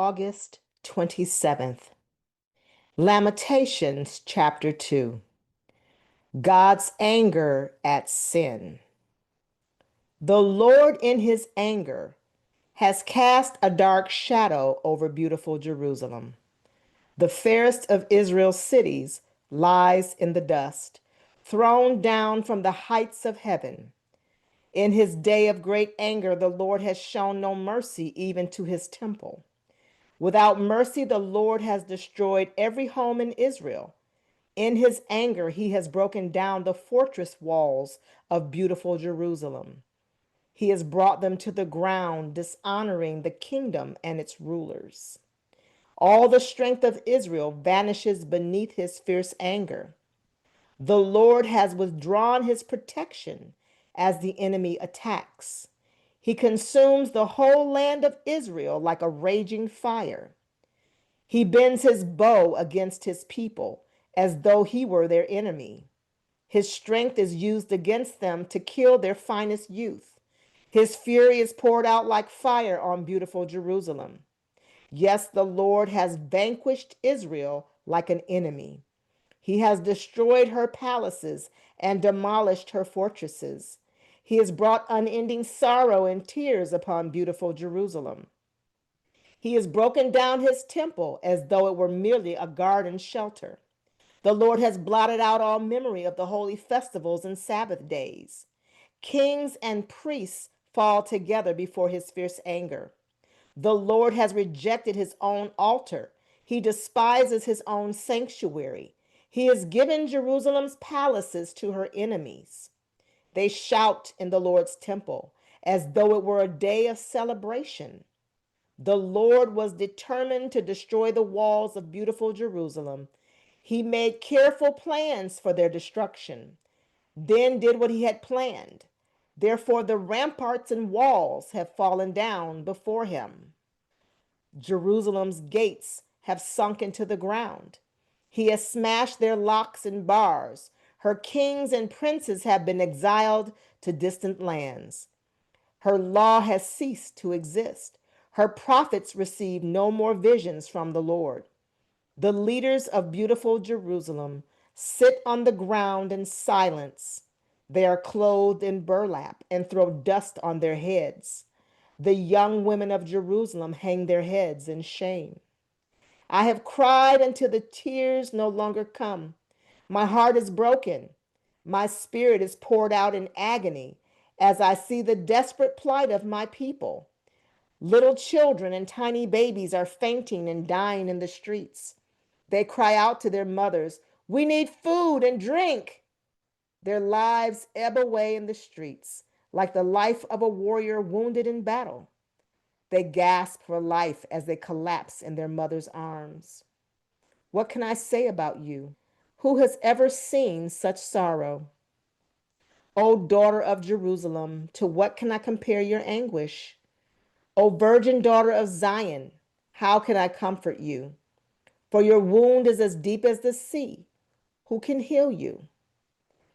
August 27th. Lamentations chapter 2. God's anger at sin. The Lord in his anger has cast a dark shadow over beautiful Jerusalem. The fairest of Israel's cities lies in the dust, thrown down from the heights of heaven. In his day of great anger, the Lord has shown no mercy even to his temple. Without mercy, the Lord has destroyed every home in Israel. In his anger, he has broken down the fortress walls of beautiful Jerusalem. He has brought them to the ground, dishonoring the kingdom and its rulers. All the strength of Israel vanishes beneath his fierce anger. The Lord has withdrawn his protection as the enemy attacks. He consumes the whole land of Israel like a raging fire. He bends his bow against his people as though he were their enemy. His strength is used against them to kill their finest youth. His fury is poured out like fire on beautiful Jerusalem. Yes, the Lord has vanquished Israel like an enemy. He has destroyed her palaces and demolished her fortresses. He has brought unending sorrow and tears upon beautiful Jerusalem. He has broken down his temple as though it were merely a garden shelter. The Lord has blotted out all memory of the holy festivals and Sabbath days. Kings and priests fall together before his fierce anger. The Lord has rejected his own altar. He despises his own sanctuary. He has given Jerusalem's palaces to her enemies. They shout in the Lord's temple as though it were a day of celebration. The Lord was determined to destroy the walls of beautiful Jerusalem. He made careful plans for their destruction, then did what he had planned. Therefore, the ramparts and walls have fallen down before him. Jerusalem's gates have sunk into the ground. He has smashed their locks and bars. Her kings and princes have been exiled to distant lands. Her law has ceased to exist. Her prophets receive no more visions from the Lord. The leaders of beautiful Jerusalem sit on the ground in silence. They are clothed in burlap and throw dust on their heads. The young women of Jerusalem hang their heads in shame. I have cried until the tears no longer come. My heart is broken. My spirit is poured out in agony as I see the desperate plight of my people. Little children and tiny babies are fainting and dying in the streets. They cry out to their mothers, "We need food and drink." Their lives ebb away in the streets like the life of a warrior wounded in battle. They gasp for life as they collapse in their mother's arms. What can I say about you? Who has ever seen such sorrow? O daughter of Jerusalem, to what can I compare your anguish? O virgin daughter of Zion, how can I comfort you? For your wound is as deep as the sea. Who can heal you?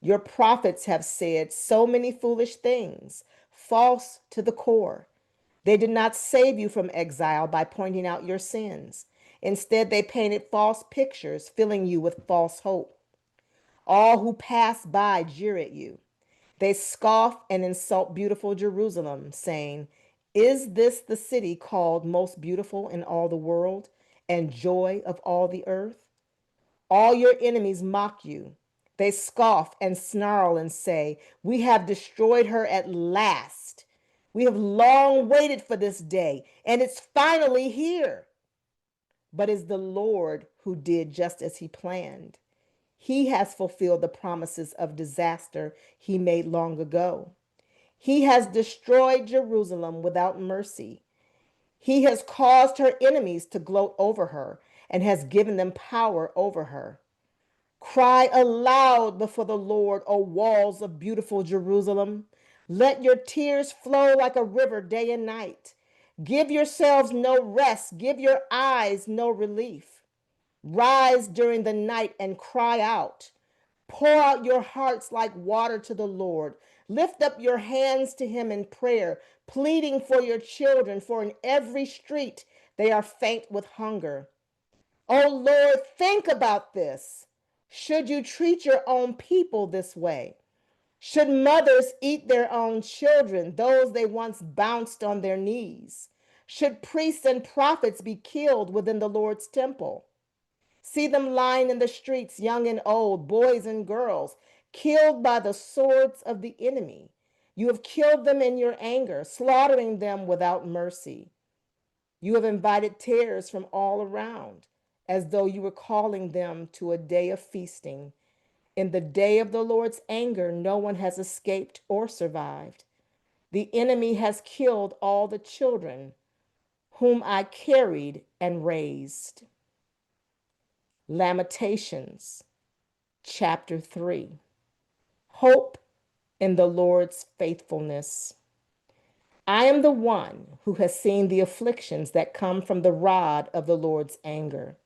Your prophets have said so many foolish things, false to the core. They did not save you from exile by pointing out your sins. Instead, they painted false pictures, filling you with false hope. All who pass by jeer at you. They scoff and insult beautiful Jerusalem, saying, "Is this the city called most beautiful in all the world and joy of all the earth?" All your enemies mock you. They scoff and snarl and say, "We have destroyed her at last. We have long waited for this day, and it's finally here." But it's the Lord who did just as he planned. He has fulfilled the promises of disaster he made long ago. He has destroyed Jerusalem without mercy. He has caused her enemies to gloat over her and has given them power over her. Cry aloud before the Lord, O walls of beautiful Jerusalem. Let your tears flow like a river day and night. Give yourselves no rest. Give your eyes no relief. Rise during the night and cry out. Pour out your hearts like water to the Lord. Lift up your hands to him in prayer, pleading for your children, for in every street They are faint with hunger. Oh Lord, think about this. Should you treat your own people this way? Should mothers eat their own children, those they once bounced on their knees? Should priests and prophets be killed within the Lord's temple? See them lying in the streets, young and old, boys and girls, killed by the swords of the enemy. You have killed them in your anger, slaughtering them without mercy. You have invited tears from all around, as though you were calling them to a day of feasting. In the day of the Lord's anger, no one has escaped or survived. The enemy has killed all the children whom I carried and raised. Lamentations, chapter 3. Hope in the Lord's faithfulness. I am the one who has seen the afflictions that come from the rod of the Lord's anger.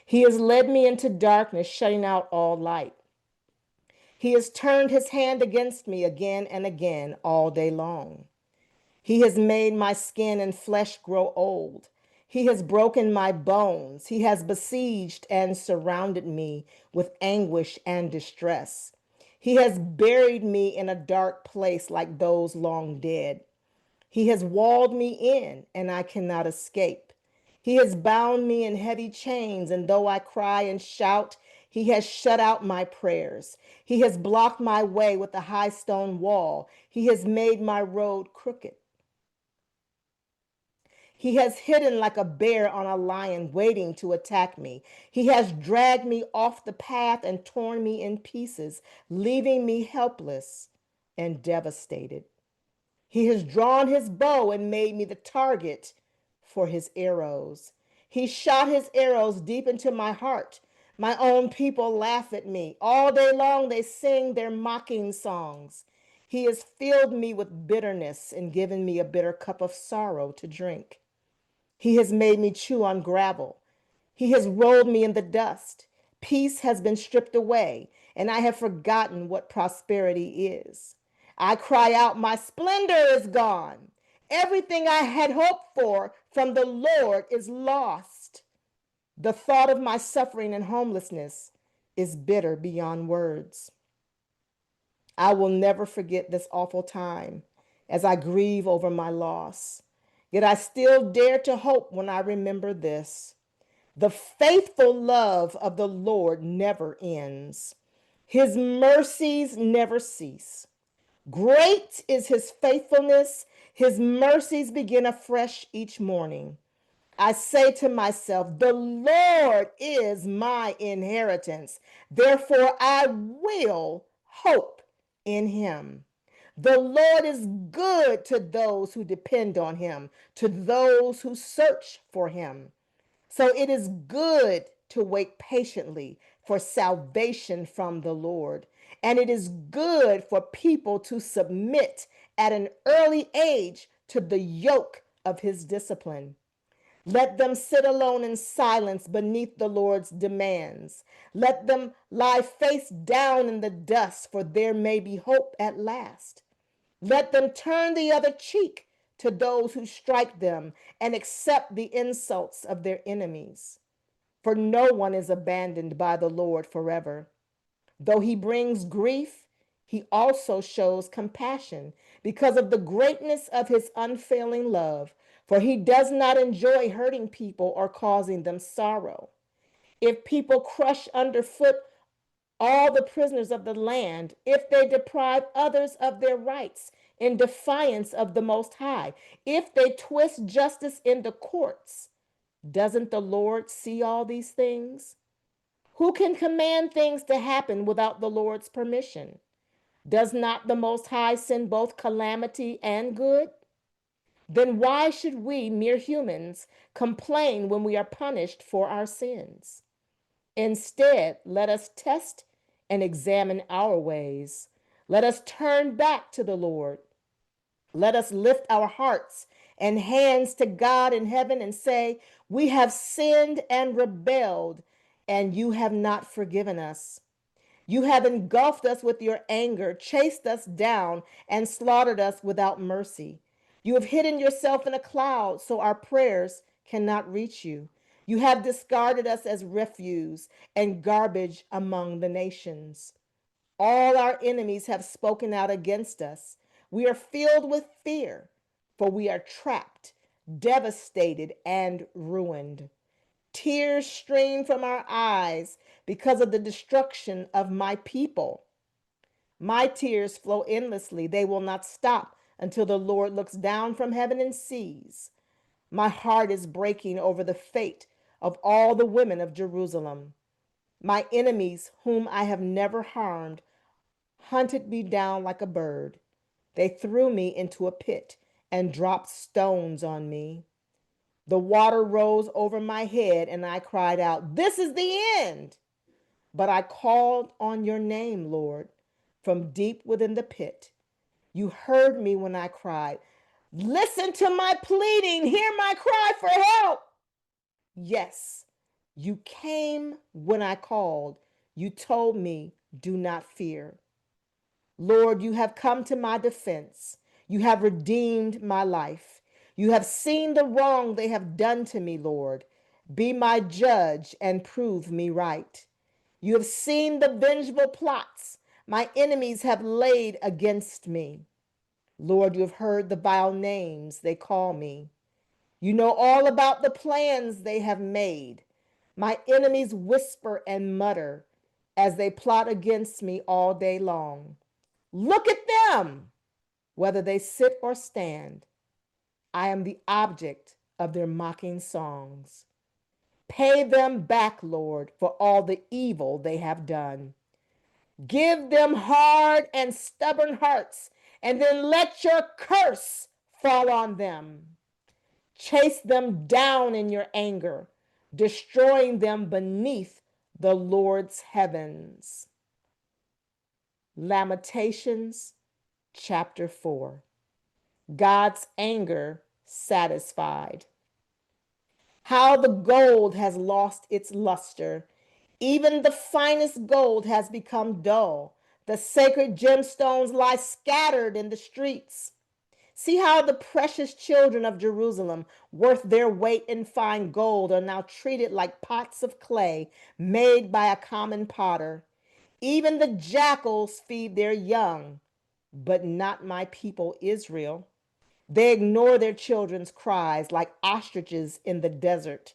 He has led me into darkness, shutting out all light. He has turned his hand against me again and again all day long. He has made my skin and flesh grow old. He has broken my bones. He has besieged and surrounded me with anguish and distress. He has buried me in a dark place like those long dead. He has walled me in, and I cannot escape. He has bound me in heavy chains, and though I cry and shout, he has shut out my prayers. He has blocked my way with a high stone wall. He has made my road crooked. He has hidden like a bear on a lion waiting to attack me. He has dragged me off the path and torn me in pieces, leaving me helpless and devastated. He has drawn his bow and made me the target for his arrows. He shot his arrows deep into my heart. My own people laugh at me. All day long they sing their mocking songs. He has filled me with bitterness and given me a bitter cup of sorrow to drink. He has made me chew on gravel. He has rolled me in the dust. Peace has been stripped away, and I have forgotten what prosperity is. I cry out, my splendor is gone. Everything I had hoped for from the Lord is lost. The thought of my suffering and homelessness is bitter beyond words. I will never forget this awful time as I grieve over my loss. Yet I still dare to hope when I remember this. The faithful love of the Lord never ends. His mercies never cease. Great is his faithfulness. His mercies begin afresh each morning. I say to myself, the Lord is my inheritance. Therefore, I will hope in him. The Lord is good to those who depend on him, to those who search for him. So it is good to wait patiently for salvation from the Lord. And it is good for people to submit at an early age to the yoke of his discipline. Let them sit alone in silence beneath the Lord's demands. Let them lie face down in the dust, for there may be hope at last. Let them turn the other cheek to those who strike them and accept the insults of their enemies. For no one is abandoned by the Lord forever. Though he brings grief, he also shows compassion because of the greatness of his unfailing love, for he does not enjoy hurting people or causing them sorrow. If people crush underfoot all the prisoners of the land, if they deprive others of their rights in defiance of the Most High, if they twist justice in the courts, doesn't the Lord see all these things? Who can command things to happen without the Lord's permission? Does not the Most High send both calamity and good? Then why should we, mere humans, complain when we are punished for our sins? Instead, let us test and examine our ways. Let us turn back to the Lord. Let us lift our hearts and hands to God in heaven and say, we have sinned and rebelled, and you have not forgiven us. You have engulfed us with your anger, chased us down, and slaughtered us without mercy. You have hidden yourself in a cloud so our prayers cannot reach you. You have discarded us as refuse and garbage among the nations. All our enemies have spoken out against us. We are filled with fear, for we are trapped, devastated, and ruined. Tears stream from our eyes because of the destruction of my people. My tears flow endlessly. They will not stop until the Lord looks down from heaven and sees. My heart is breaking over the fate of all the women of Jerusalem. My enemies, whom I have never harmed, hunted me down like a bird. They threw me into a pit and dropped stones on me. The water rose over my head, and I cried out, "This is the end!" But I called on your name, Lord, from deep within the pit. You heard me when I cried. Listen to my pleading. Hear my cry for help. Yes, you came when I called. You told me, do not fear. Lord, you have come to my defense. You have redeemed my life. You have seen the wrong they have done to me, Lord. Be my judge and prove me right. You have seen the vengeful plots my enemies have laid against me. Lord, you have heard the vile names they call me. You know all about the plans they have made. My enemies whisper and mutter as they plot against me all day long. Look at them, whether they sit or stand. I am the object of their mocking songs. Pay them back, Lord, for all the evil they have done. Give them hard and stubborn hearts, and then let your curse fall on them. Chase them down in your anger, destroying them beneath the Lord's heavens. Lamentations chapter 4. God's anger satisfied. How the gold has lost its luster. Even the finest gold has become dull. The sacred gemstones lie scattered in the streets. See how the precious children of Jerusalem, worth their weight in fine gold, are now treated like pots of clay made by a common potter. Even the jackals feed their young, but not my people Israel. They ignore their children's cries like ostriches in the desert.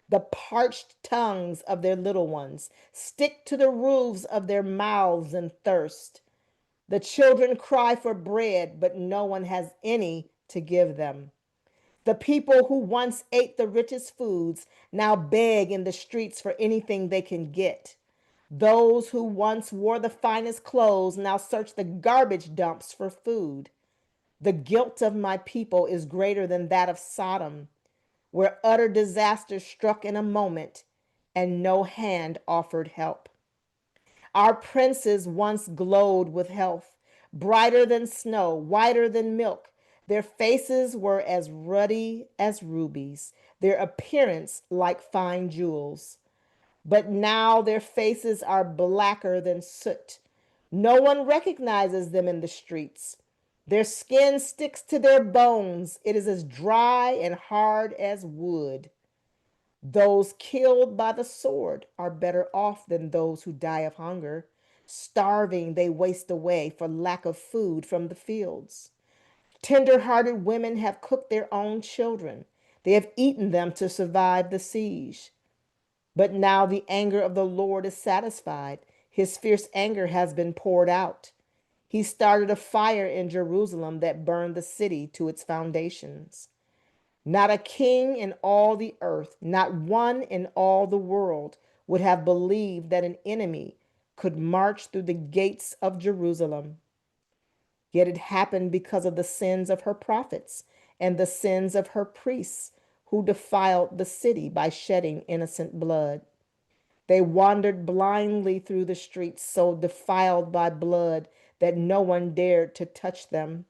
The parched tongues of their little ones stick to the roofs of their mouths in thirst. The children cry for bread, but no one has any to give them. The people who once ate the richest foods now beg in the streets for anything they can get. Those who once wore the finest clothes now search the garbage dumps for food. The guilt of my people is greater than that of Sodom, where utter disaster struck in a moment and no hand offered help. Our princes once glowed with health, brighter than snow, whiter than milk. Their faces were as ruddy as rubies, their appearance like fine jewels. But now their faces are blacker than soot. No one recognizes them in the streets. Their skin sticks to their bones. It is as dry and hard as wood. Those killed by the sword are better off than those who die of hunger. Starving, they waste away for lack of food from the fields. Tender-hearted women have cooked their own children. They have eaten them to survive the siege. But now the anger of the Lord is satisfied. His fierce anger has been poured out. He started a fire in Jerusalem that burned the city to its foundations. Not a king in all the earth, not one in all the world, would have believed that an enemy could march through the gates of Jerusalem. Yet it happened because of the sins of her prophets and the sins of her priests, who defiled the city by shedding innocent blood. They wandered blindly through the streets, so defiled by blood that no one dared to touch them.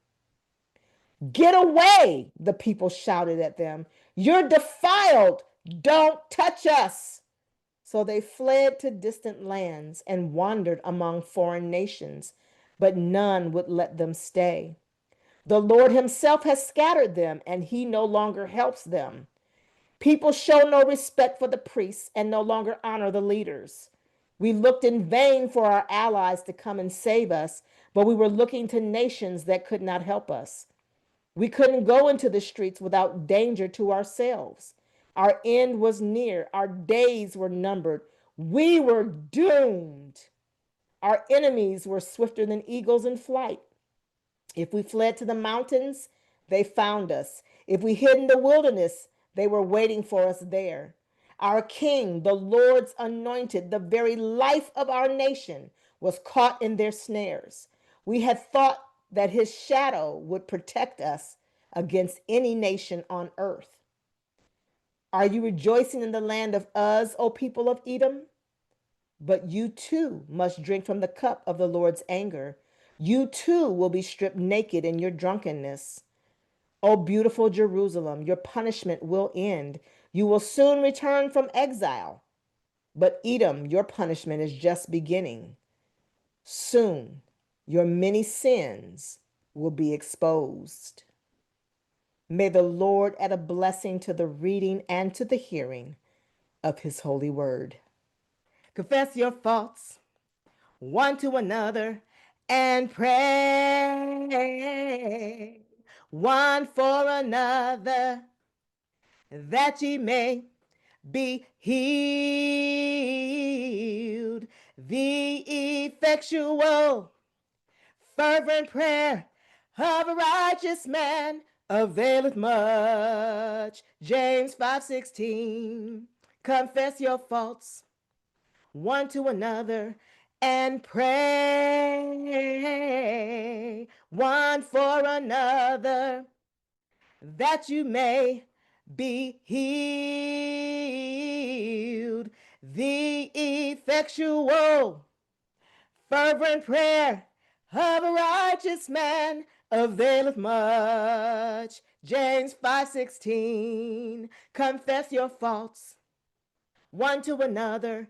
Get away, the people shouted at them. You're defiled. Don't touch us. So they fled to distant lands and wandered among foreign nations, but none would let them stay. The Lord himself has scattered them, and he no longer helps them. People show no respect for the priests and no longer honor the leaders. We looked in vain for our allies to come and save us, but we were looking to nations that could not help us. We couldn't go into the streets without danger to ourselves. Our end was near. Our days were numbered. We were doomed. Our enemies were swifter than eagles in flight. If we fled to the mountains, they found us. If we hid in the wilderness, they were waiting for us there. Our king, the Lord's anointed, the very life of our nation, was caught in their snares. We had thought that his shadow would protect us against any nation on earth. Are you rejoicing in the land of Uz, O people of Edom? But you too must drink from the cup of the Lord's anger. You too will be stripped naked in your drunkenness. O beautiful Jerusalem, your punishment will end. You will soon return from exile. But Edom, your punishment is just beginning. Soon your many sins will be exposed. May the Lord add a blessing to the reading and to the hearing of his holy word. Confess your faults one to another and pray one for another, that ye may be healed. The effectual fervent prayer of a righteous man availeth much. James 5:16. Confess your faults one to another and pray one for another, that you may be healed. The effectual fervent prayer of a righteous man availeth much. James 5:16. Confess your faults one to another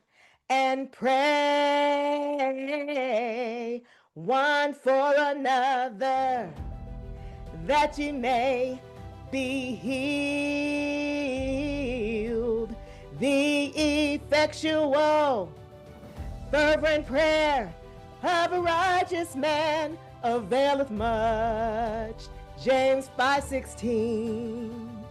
and pray one for another, that ye may be healed. The effectual fervent prayer of a righteous man availeth much. James 5:16.